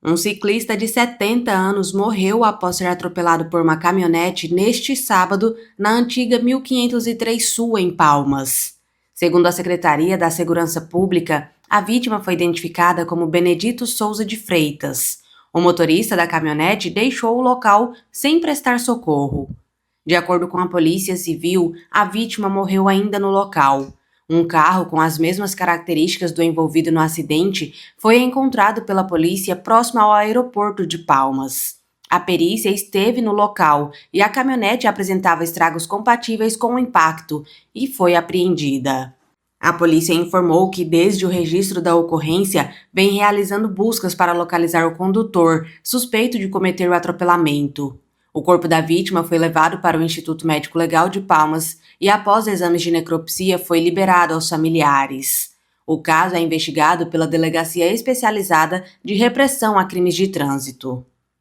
Um ciclista de 70 anos morreu após ser atropelado por uma caminhonete neste sábado na antiga 1503 Sul, em Palmas. Segundo a Secretaria da Segurança Pública, a vítima foi identificada como Benedito Souza de Freitas. O motorista da caminhonete deixou o local sem prestar socorro. De acordo com a Polícia Civil, a vítima morreu ainda no local. Um carro com as mesmas características do envolvido no acidente foi encontrado pela polícia próximo ao aeroporto de Palmas. A perícia esteve no local e a caminhonete apresentava estragos compatíveis com o impacto e foi apreendida. A polícia informou que, desde o registro da ocorrência, vem realizando buscas para localizar o condutor suspeito de cometer o atropelamento. O corpo da vítima foi levado para o Instituto Médico Legal de Palmas e, após exames de necropsia, foi liberado aos familiares. O caso é investigado pela Delegacia Especializada de Repressão a Crimes de Trânsito.